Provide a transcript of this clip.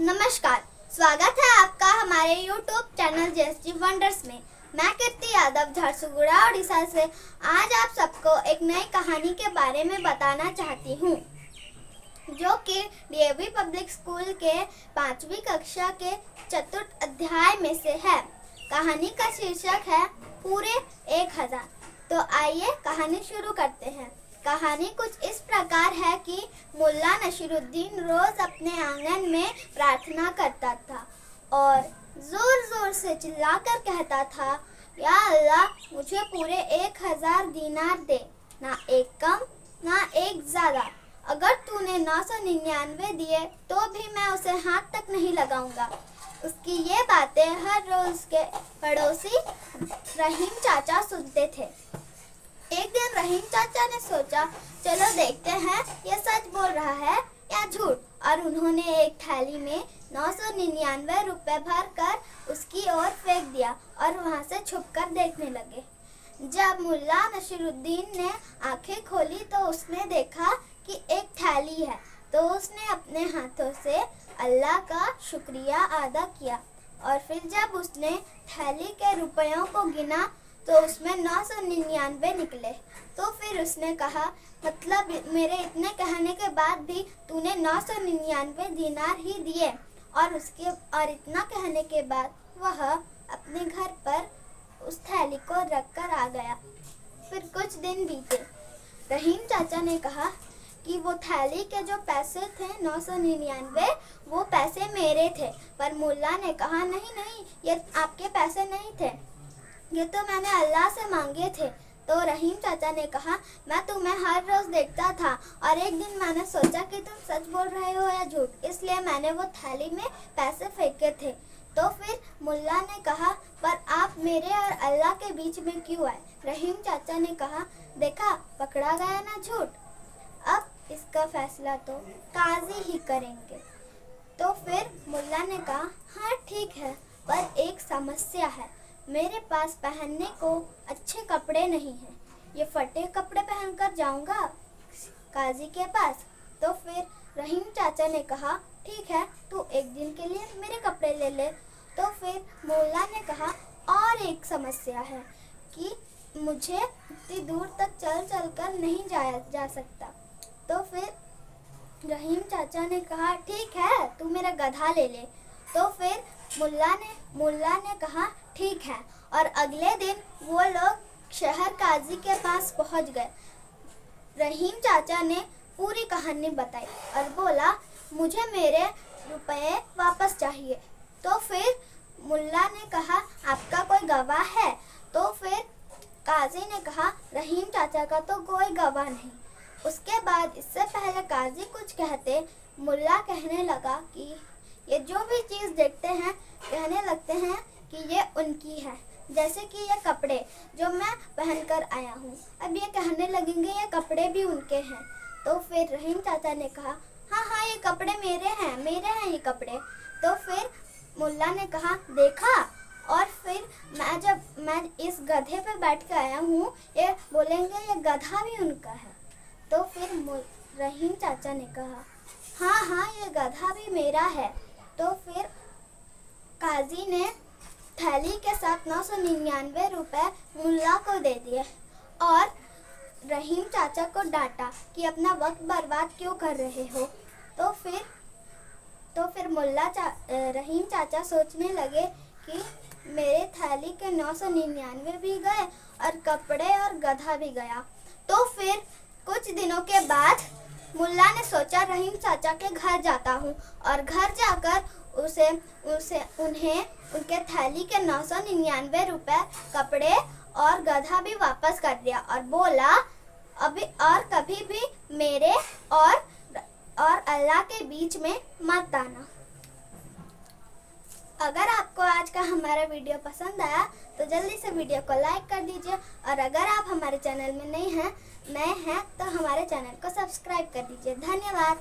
नमस्कार, स्वागत है आपका हमारे YouTube चैनल JSG वंडर्स में। मैं कीर्ति यादव झारसुगुड़ा उड़ीसा से आज आप सबको एक नई कहानी के बारे में बताना चाहती हूँ, जो कि DAV पब्लिक स्कूल के 5वीं कक्षा के चतुर्थ अध्याय में से है। कहानी का शीर्षक है पूरे 1000। तो आइए कहानी शुरू करते हैं। कहानी कुछ इस प्रकार है कि मुल्ला नसीरुद्दीन रोज अपने आंगन में प्रार्थना करता था और जोर जोर से चिल्लाकर कहता था, या अल्लाह, मुझे पूरे 1000 दीनार दे, ना एक कम ना एक ज्यादा। अगर तूने 999 दिए तो भी मैं उसे हाथ तक नहीं लगाऊंगा। उसकी ये बातें हर रोज उसके पड़ोसी रहीम चाचा सुनते थे। एक दिन रहीम चाचा ने सोचा, चलो देखते हैं ये सच बोल रहा है या झूठ, और उन्होंने एक थैली में 999 रुपए भर कर उसकी ओर फेंक दिया और वहां से छुपकर देखने लगे। जब मुल्ला नसीरुद्दीन ने आंखें खोली तो उसने देखा कि एक थैली है, तो उसने अपने हाथों से अल्लाह का शुक्रिया अदा किया। और फिर जब उसने थैली के रुपयों को गिना तो उसमें 999 निकले। तो फिर उसने कहा, मतलब मेरे इतने कहने के बाद भी तूने 999 दीनार ही दिए। और इतना कहने के बाद वह अपने घर पर उस थैली को रखकर आ गया। फिर कुछ दिन बीते। रहीम चाचा ने कहा कि वो थैली के जो पैसे थे 999, वो पैसे मेरे थे। पर मुल्ला ने कहा, नहीं नहीं, ये आपके पैसे नहीं थे, ये तो मैंने अल्लाह से मांगे थे। तो रहीम चाचा ने कहा, मैं तुम्हें हर रोज देखता था और एक दिन मैंने सोचा कि तुम सच बोल रहे हो या झूठ, इसलिए मैंने वो थैली में पैसे फेंके थे। तो फिर मुल्ला ने कहा, पर आप मेरे और अल्लाह के बीच में क्यों आए? रहीम चाचा ने कहा, देखा, पकड़ा गया ना झूठ। अब इसका फैसला तो काजी ही करेंगे। तो फिर मुल्ला ने कहा, हाँ ठीक है, पर एक समस्या है, मेरे पास पहनने को अच्छे कपड़े नहीं हैं। ये फटे कपड़े पहनकर जाऊंगा काजी के पास। तो फिर रहीम चाचा ने कहा, ठीक है, तू एक दिन के लिए मेरे कपड़े ले ले। तो फिर मुल्ला ने कहा, और एक समस्या है कि मुझे इतनी दूर तक चल चल कर नहीं जाया जा सकता। तो फिर रहीम चाचा ने कहा, ठीक है, तू मेरा गधा ले ले। तो फिर मुल्ला ने कहा, ठीक है। और अगले दिन वो लोग शहर काजी के पास पहुंच गए। रहीम चाचा ने पूरी कहानी बताई और बोला, मुझे मेरे रुपए वापस चाहिए। तो फिर मुल्ला ने कहा, आपका कोई गवाह है? तो फिर काजी ने कहा, रहीम चाचा का तो कोई गवाह नहीं। उसके बाद इससे पहले काजी कुछ कहते, मुल्ला कहने लगा कि ये जो भी चीज़ देखते हैं कहने लगते हैं कि ये उनकी है, जैसे कि ये कपड़े जो मैं पहनकर आया हूँ, अब ये कहने लगेंगे ये कपड़े भी उनके हैं। तो फिर रहीम चाचा ने कहा, हाँ हाँ, ये कपड़े मेरे हैं ये कपड़े। तो फिर मुल्ला ने कहा, देखा, और फिर मैं इस गधे पे बैठ के आया हूँ, ये बोलेंगे ये गधा भी उनका है। तो फिर रहीम चाचा ने कहा, हाँ हाँ, ये गधा भी मेरा है। तो फिर काजी ने थैली के साथ 999 रुपए मुल्ला को दे दिए और रहीम चाचा को डांटा कि अपना वक्त बर्बाद क्यों कर रहे हो। तो फिर रहीम चाचा सोचने लगे कि मेरे थैली के 999 भी गए और कपड़े और गधा भी गया। तो फिर कुछ दिनों के बाद मुल्ला ने सोचा, रहीम चाचा के घर जाता हूँ और घर जाकर उन्हें उनके थैली के 999 रुपए, कपड़े और गधा भी वापस कर दिया और बोला, अभी और कभी भी मेरे और अल्लाह के बीच में मत आना। अगर आपको आज का हमारा वीडियो पसंद आया तो जल्दी से वीडियो को लाइक कर दीजिए, और अगर आप हमारे चैनल में नए हैं तो हमारे चैनल को सब्सक्राइब कर दीजिए। धन्यवाद।